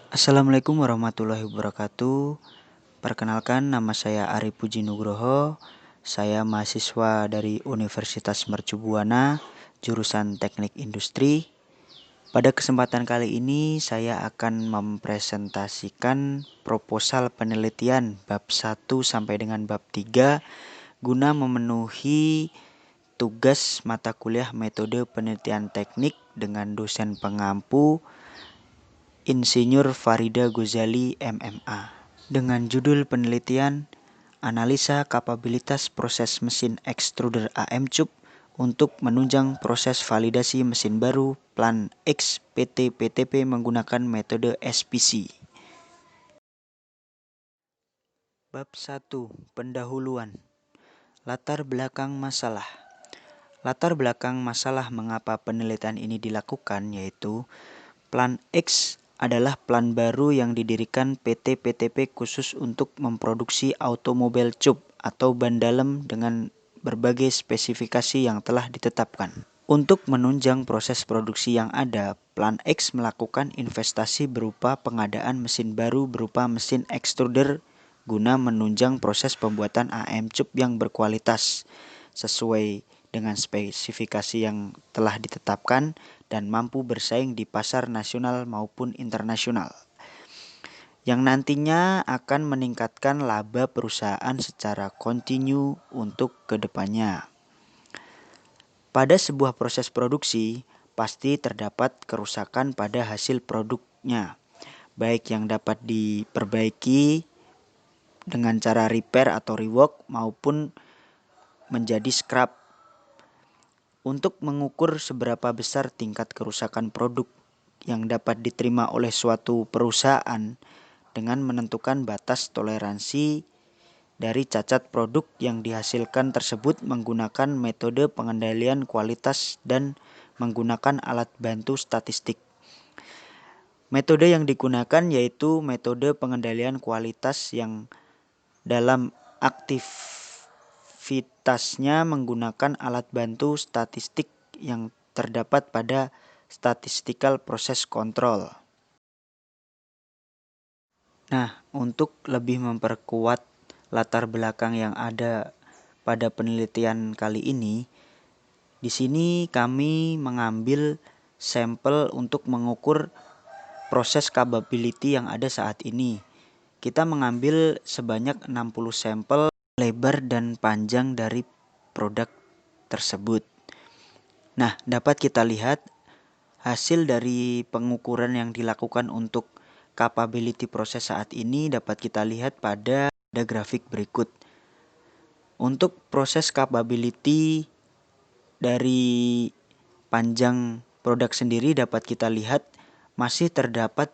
Assalamualaikum warahmatullahi wabarakatuh. Perkenalkan, nama saya Ari Puji Nugroho. Saya mahasiswa dari Universitas Mercu Buana, jurusan Teknik Industri. Pada kesempatan kali ini saya akan mempresentasikan proposal penelitian bab 1 sampai dengan bab 3 guna memenuhi tugas mata kuliah metode penelitian teknik dengan dosen pengampu Insinyur Farida Ghazali MMA. Dengan judul penelitian Analisa Kapabilitas Proses Mesin Extruder AM Tube untuk menunjang proses validasi mesin baru Plan X PT PTP menggunakan metode SPC. Bab 1. Pendahuluan. Latar belakang masalah. Latar belakang masalah mengapa penelitian ini dilakukan yaitu Plan X adalah plan baru yang didirikan PT PTP khusus untuk memproduksi automobil tube atau ban dalam dengan berbagai spesifikasi yang telah ditetapkan. Untuk menunjang proses produksi yang ada, Plan X melakukan investasi berupa pengadaan mesin baru berupa mesin extruder guna menunjang proses pembuatan AM tube yang berkualitas sesuai dengan spesifikasi yang telah ditetapkan dan mampu bersaing di pasar nasional maupun internasional, yang nantinya akan meningkatkan laba perusahaan secara kontinu untuk kedepannya. Pada sebuah proses produksi, pasti terdapat kerusakan pada hasil produknya, baik yang dapat diperbaiki dengan cara repair atau rework maupun menjadi scrap. Untuk mengukur seberapa besar tingkat kerusakan produk yang dapat diterima oleh suatu perusahaan dengan menentukan batas toleransi dari cacat produk yang dihasilkan tersebut menggunakan metode pengendalian kualitas dan menggunakan alat bantu statistik. Metode yang digunakan yaitu metode pengendalian kualitas yang dalam aktivitasnya menggunakan alat bantu statistik yang terdapat pada statistical process control. Nah, untuk lebih memperkuat latar belakang yang ada pada penelitian kali ini, di sini kami mengambil sampel untuk mengukur proses capability yang ada saat ini. Kita mengambil sebanyak 60 sampel lebar dan panjang dari produk tersebut. Nah, dapat kita lihat hasil dari pengukuran yang dilakukan untuk capability proses saat ini dapat kita lihat pada grafik berikut. Untuk proses capability dari panjang produk sendiri dapat kita lihat masih terdapat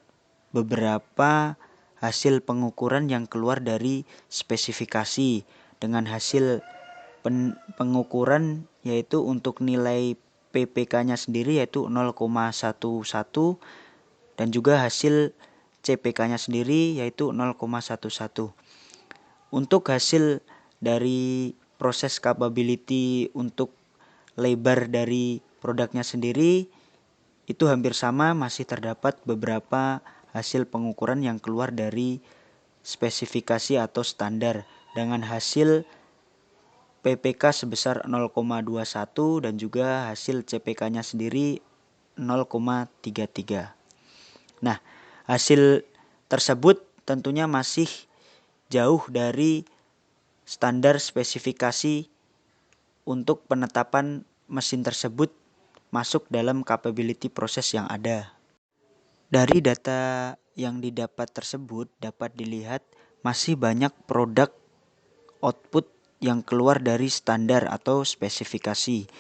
beberapa hasil pengukuran yang keluar dari spesifikasi dengan hasil pengukuran yaitu untuk nilai PPK-nya sendiri yaitu 0,11 dan juga hasil CPK-nya sendiri yaitu 0,11. Untuk hasil dari proses capability untuk lebar dari produknya sendiri itu hampir sama, masih terdapat beberapa hasil pengukuran yang keluar dari spesifikasi atau standar dengan hasil PPK sebesar 0,21 dan juga hasil CPK-nya sendiri 0,33. Nah, hasil tersebut tentunya masih jauh dari standar spesifikasi untuk penetapan mesin tersebut masuk dalam capability proses yang ada. Dari data yang didapat tersebut dapat dilihat masih banyak produk output yang keluar dari standar atau spesifikasi.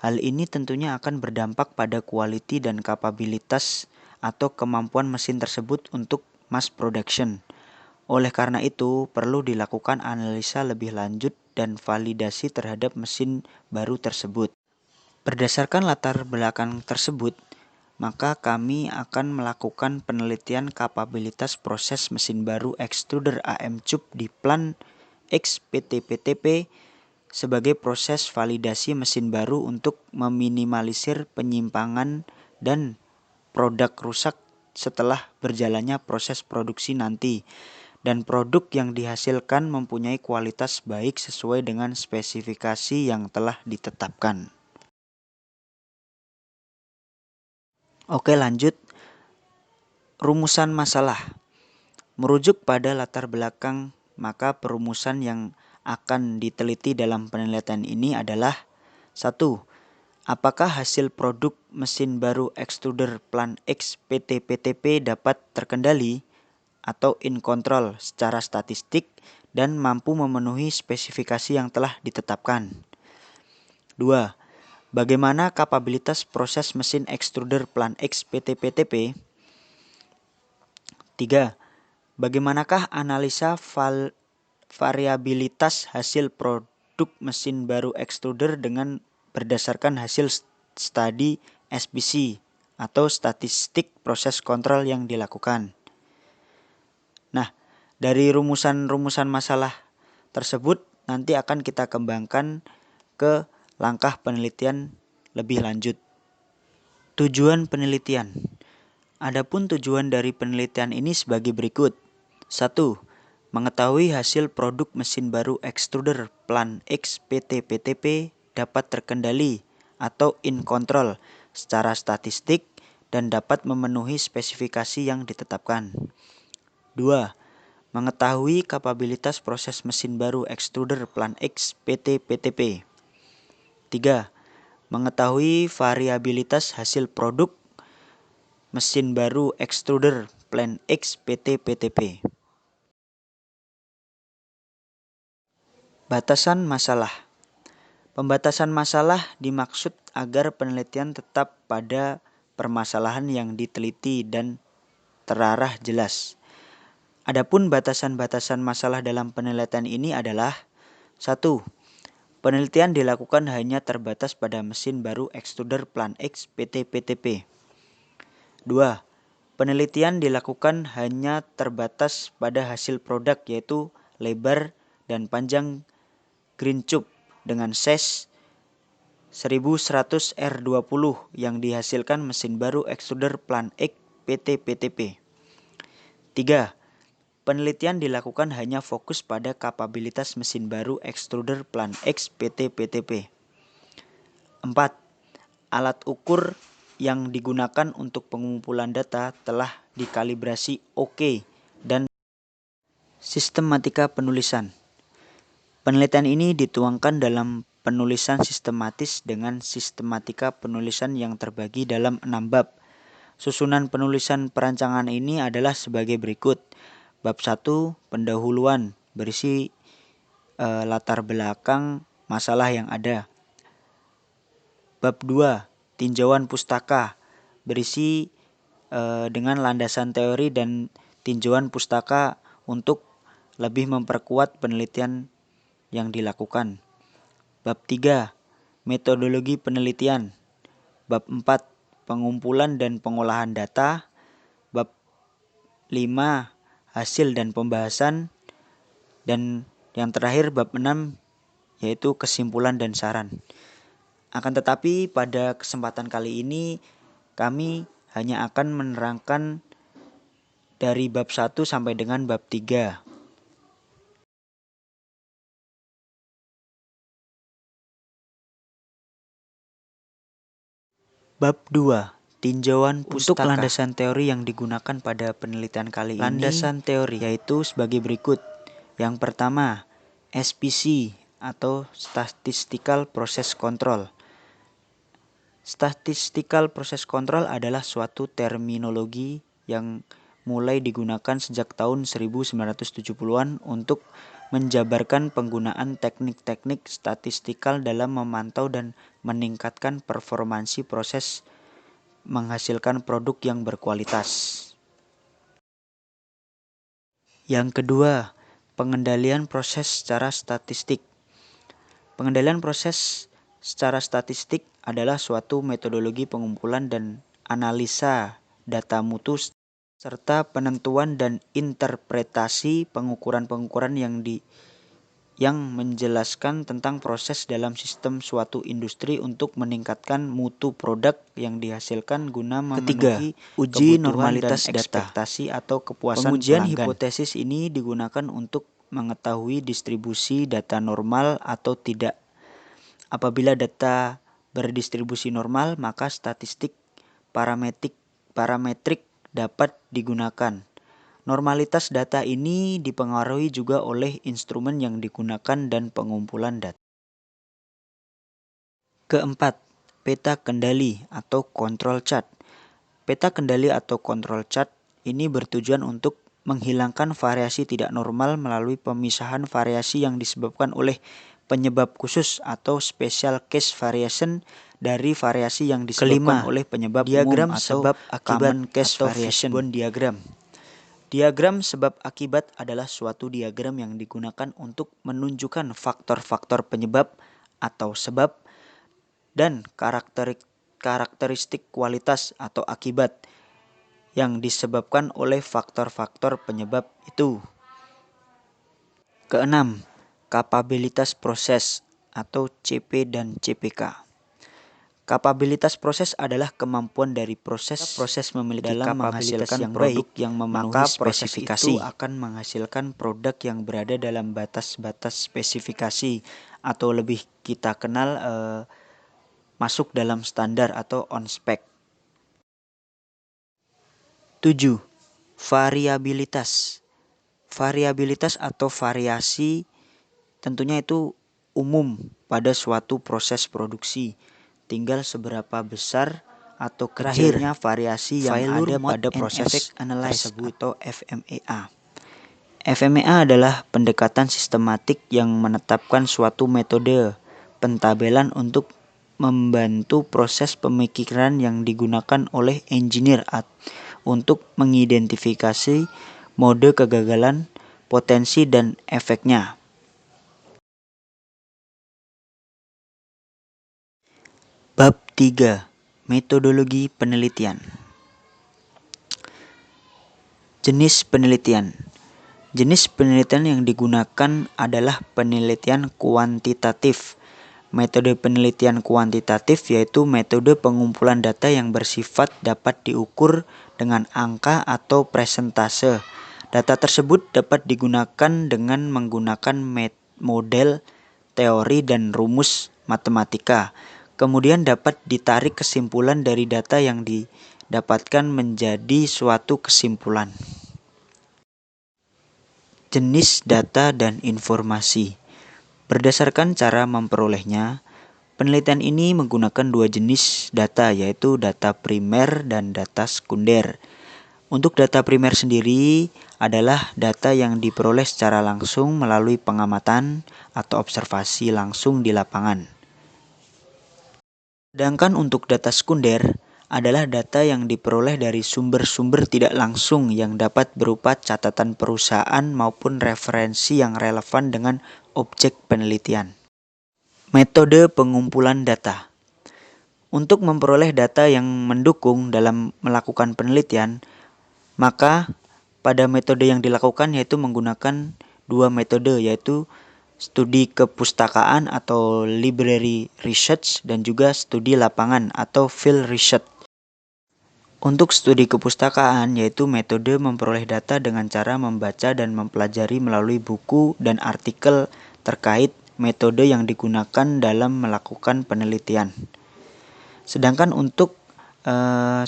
Hal ini tentunya akan berdampak pada quality dan kapabilitas atau kemampuan mesin tersebut untuk mass production. Oleh karena itu, perlu dilakukan analisa lebih lanjut dan validasi terhadap mesin baru tersebut. Berdasarkan latar belakang tersebut, maka kami akan melakukan penelitian kapabilitas proses mesin baru extruder AM tube di Plan X PT PTP sebagai proses validasi mesin baru untuk meminimalisir penyimpangan dan produk rusak setelah berjalannya proses produksi nanti, dan produk yang dihasilkan mempunyai kualitas baik sesuai dengan spesifikasi yang telah ditetapkan. Oke, lanjut. Rumusan masalah. Merujuk pada latar belakang, maka perumusan yang akan diteliti dalam penelitian ini adalah 1. Apakah hasil produk mesin baru extruder Plan X PT-PTP dapat terkendali atau in control secara statistik dan mampu memenuhi spesifikasi yang telah ditetapkan. 2. Bagaimana kapabilitas proses mesin extruder Plan X PT-PTP? 3. Bagaimanakah analisa variabilitas hasil produk mesin baru extruder dengan berdasarkan hasil studi SPC atau statistik proses kontrol yang dilakukan? Nah, dari rumusan-rumusan masalah tersebut nanti akan kita kembangkan ke langkah penelitian lebih lanjut. Tujuan penelitian. Adapun tujuan dari penelitian ini sebagai berikut. 1. Mengetahui hasil produk mesin baru extruder Plan X PT-PTP dapat terkendali atau in control secara statistik dan dapat memenuhi spesifikasi yang ditetapkan. 2. Mengetahui kapabilitas proses mesin baru extruder Plan X PT-PTP. 3. Mengetahui variabilitas hasil produk mesin baru extruder Plan X PT-PTP. Batasan masalah. Pembatasan masalah dimaksud agar penelitian tetap pada permasalahan yang diteliti dan terarah jelas. Adapun batasan-batasan masalah dalam penelitian ini adalah 1. Penelitian dilakukan hanya terbatas pada mesin baru extruder Plan X PT-PTP. 2. Penelitian dilakukan hanya terbatas pada hasil produk yaitu lebar dan panjang green tube dengan size 1100 R20 yang dihasilkan mesin baru extruder Plan X PT-PTP. 3. Penelitian dilakukan hanya fokus pada kapabilitas mesin baru extruder Plan X PT-PTP. 4. Alat ukur yang digunakan untuk pengumpulan data telah dikalibrasi oke dan sistematika penulisan. Penelitian ini dituangkan dalam penulisan sistematis dengan sistematika penulisan yang terbagi dalam 6 bab. Susunan penulisan perancangan ini adalah sebagai berikut. Bab 1, pendahuluan, berisi latar belakang masalah yang ada. Bab 2, tinjauan pustaka, berisi dengan landasan teori dan tinjauan pustaka untuk lebih memperkuat penelitian yang dilakukan. Bab 3, metodologi penelitian. Bab 4, pengumpulan dan pengolahan data. Bab 5, hasil dan pembahasan. Dan yang terakhir bab 6, yaitu kesimpulan dan saran. Akan tetapi pada kesempatan kali ini kami hanya akan menerangkan dari bab 1 sampai dengan bab 3. Bab 2, tinjauan pustaka. Untuk landasan teori yang digunakan pada penelitian kali ini, landasan teori yaitu sebagai berikut. Yang pertama, SPC atau Statistical Process Control. Statistical Process Control adalah suatu terminologi yang mulai digunakan sejak tahun 1970-an untuk menjabarkan penggunaan teknik-teknik statistikal dalam memantau dan meningkatkan performansi proses menghasilkan produk yang berkualitas. Yang kedua, pengendalian proses secara statistik. Pengendalian proses secara statistik adalah suatu metodologi pengumpulan dan analisa data mutu serta penentuan dan interpretasi pengukuran-pengukuran yang menjelaskan tentang proses dalam sistem suatu industri untuk meningkatkan mutu produk yang dihasilkan guna memenuhi uji normalitas dan ekspektasi atau kepuasan pengujian pelanggan. Hipotesis ini digunakan untuk mengetahui distribusi data normal atau tidak. Apabila data berdistribusi normal, maka statistik parametrik dapat digunakan. Normalitas data ini dipengaruhi juga oleh instrumen yang digunakan dan pengumpulan data. Keempat, peta kendali atau control chart. Peta kendali atau control chart ini bertujuan untuk menghilangkan variasi tidak normal melalui pemisahan variasi yang disebabkan oleh penyebab khusus atau special case variation dari variasi yang disebabkan oleh penyebab diagram umum atau sebab akibat common case variation. Fishbone diagram. Diagram sebab akibat adalah suatu diagram yang digunakan untuk menunjukkan faktor-faktor penyebab atau sebab dan karakteristik kualitas atau akibat yang disebabkan oleh faktor-faktor penyebab itu. Keenam, kapabilitas proses atau CP dan CPK. Kapabilitas proses adalah kemampuan dari proses memiliki dalam menghasilkan yang produk baik, yang memenuhi spesifikasi. Itu akan menghasilkan produk yang berada dalam batas-batas spesifikasi atau lebih kita kenal masuk dalam standar atau on spec. 7. Variabilitas. Variabilitas atau variasi tentunya itu umum pada suatu proses produksi. Tinggal seberapa besar atau kecilnya variasi yang ada pada proses tersebut atau FMEA. FMEA adalah pendekatan sistematik yang menetapkan suatu metode pentabelan untuk membantu proses pemikiran yang digunakan oleh engineer untuk mengidentifikasi mode kegagalan, potensi, dan efeknya. Bab 3. Metodologi penelitian. Jenis penelitian. Jenis penelitian yang digunakan adalah penelitian kuantitatif. Metode penelitian kuantitatif yaitu metode pengumpulan data yang bersifat dapat diukur dengan angka atau persentase. Data tersebut dapat digunakan dengan menggunakan model, teori, dan rumus matematika. Kemudian dapat ditarik kesimpulan dari data yang didapatkan menjadi suatu kesimpulan. Jenis data dan informasi. Berdasarkan cara memperolehnya, penelitian ini menggunakan dua jenis data, yaitu data primer dan data sekunder. Untuk data primer sendiri adalah data yang diperoleh secara langsung melalui pengamatan atau observasi langsung di lapangan. Sedangkan untuk data sekunder adalah data yang diperoleh dari sumber-sumber tidak langsung yang dapat berupa catatan perusahaan maupun referensi yang relevan dengan objek penelitian. Metode pengumpulan data. Untuk memperoleh data yang mendukung dalam melakukan penelitian, maka pada metode yang dilakukan yaitu menggunakan dua metode, yaitu studi kepustakaan atau library research dan juga studi lapangan atau field research. Untuk studi kepustakaan yaitu metode memperoleh data dengan cara membaca dan mempelajari melalui buku dan artikel terkait metode yang digunakan dalam melakukan penelitian. Sedangkan untuk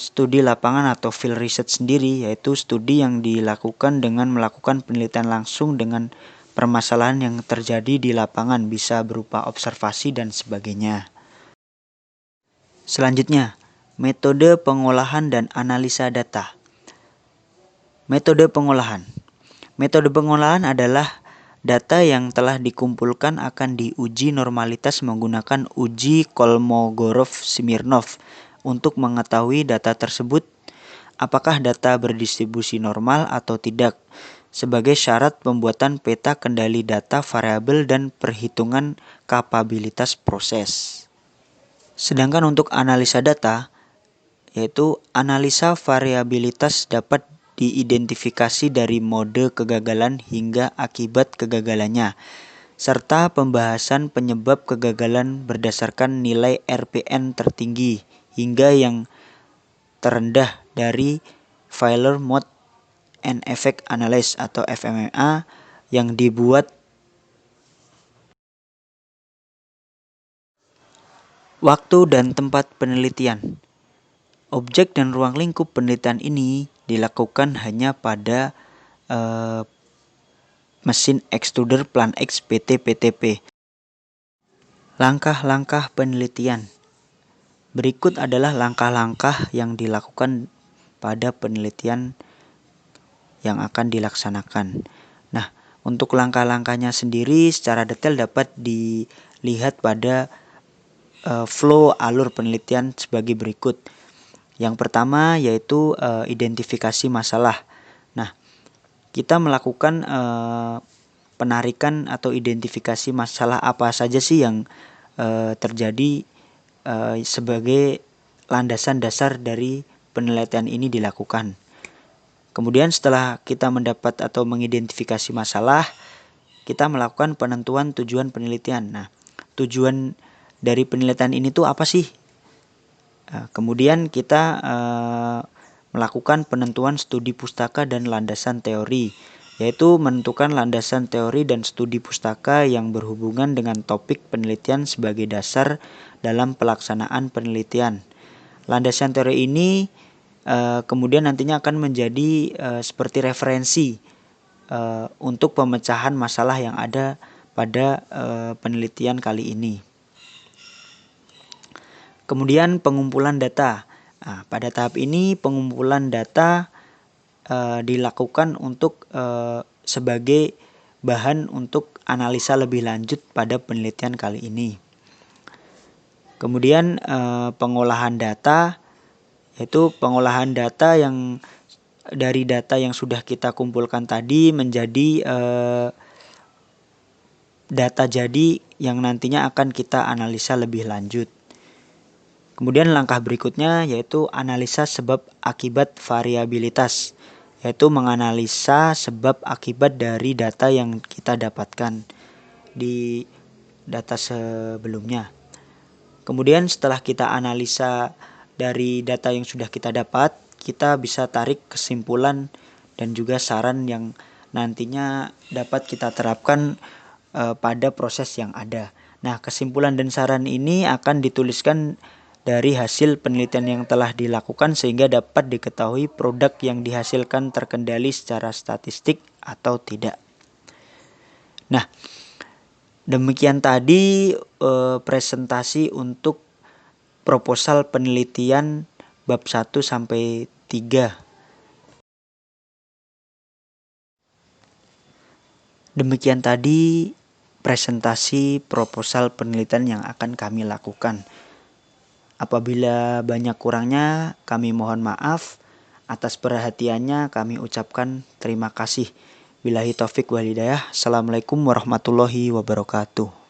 studi lapangan atau field research sendiri yaitu studi yang dilakukan dengan melakukan penelitian langsung dengan permasalahan yang terjadi di lapangan, bisa berupa observasi dan sebagainya. Selanjutnya, metode pengolahan dan analisa data. Metode pengolahan. Metode pengolahan adalah data yang telah dikumpulkan akan diuji normalitas menggunakan uji Kolmogorov-Smirnov untuk mengetahui data tersebut apakah data berdistribusi normal atau tidak, sebagai syarat pembuatan peta kendali data variabel dan perhitungan kapabilitas proses. Sedangkan untuk analisa data, yaitu analisa variabilitas dapat diidentifikasi dari mode kegagalan hingga akibat kegagalannya. serta pembahasan penyebab kegagalan berdasarkan nilai RPN tertinggi hingga yang terendah dari Failure Mode and Effect Analysis atau FMEA yang dibuat waktu dan tempat penelitian. Objek dan ruang lingkup penelitian ini dilakukan hanya pada mesin extruder Plan X PT PTP. Langkah-langkah penelitian. Berikut adalah langkah-langkah yang dilakukan pada penelitian yang akan dilaksanakan. Nah, untuk langkah-langkahnya sendiri secara detail dapat dilihat pada flow alur penelitian sebagai berikut. Yang pertama yaitu identifikasi masalah. Nah, kita melakukan penarikan atau identifikasi masalah apa saja sih yang terjadi sebagai landasan dasar dari penelitian ini dilakukan. Kemudian setelah kita mendapat atau mengidentifikasi masalah, kita melakukan penentuan tujuan penelitian. Nah, tujuan dari penelitian ini tuh apa sih? Kemudian kita melakukan penentuan studi pustaka dan landasan teori, yaitu menentukan landasan teori dan studi pustaka yang berhubungan dengan topik penelitian sebagai dasar dalam pelaksanaan penelitian. Landasan teori ini kemudian nantinya akan menjadi seperti referensi untuk pemecahan masalah yang ada pada penelitian kali ini. Kemudian pengumpulan data. Nah, pada tahap ini pengumpulan data dilakukan untuk sebagai bahan untuk analisa lebih lanjut pada penelitian kali ini. Kemudian pengolahan data, yaitu pengolahan data yang dari data yang sudah kita kumpulkan tadi menjadi data jadi yang nantinya akan kita analisa lebih lanjut. Kemudian langkah berikutnya yaitu analisa sebab akibat variabilitas, yaitu menganalisa sebab akibat dari data yang kita dapatkan di data sebelumnya. Kemudian setelah kita analisa dari data yang sudah kita dapat, kita bisa tarik kesimpulan dan juga saran yang nantinya dapat kita terapkan pada proses yang ada. Nah, kesimpulan dan saran ini akan dituliskan dari hasil penelitian yang telah dilakukan sehingga dapat diketahui produk yang dihasilkan terkendali secara statistik atau tidak. Nah, demikian tadi presentasi untuk proposal penelitian bab 1 sampai 3. Demikian tadi presentasi proposal penelitian yang akan kami lakukan. Apabila banyak kurangnya, kami mohon maaf. Atas perhatiannya kami ucapkan terima kasih. Billahi taufik wal hidayah. Assalamualaikum warahmatullahi wabarakatuh.